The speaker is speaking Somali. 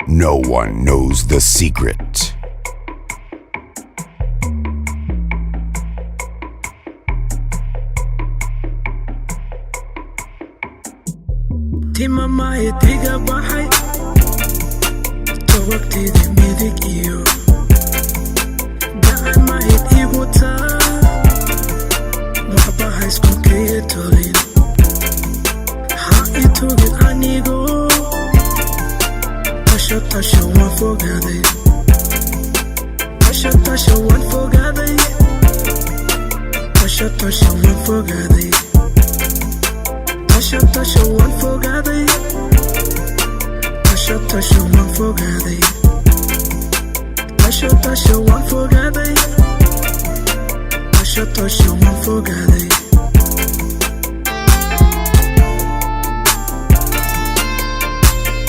No one knows the secret. Timamay tiga bahay tawagtidi midig iyo gacan mahid igu taa waxba haysku kaya tolin ha itugin anigo tasho waan fogaaday tasho waan fogaaday tasho waan fogaaday tasho waan fogaaday tasho waan fogaaday tasho waan fogaaday tasho waan fogaaday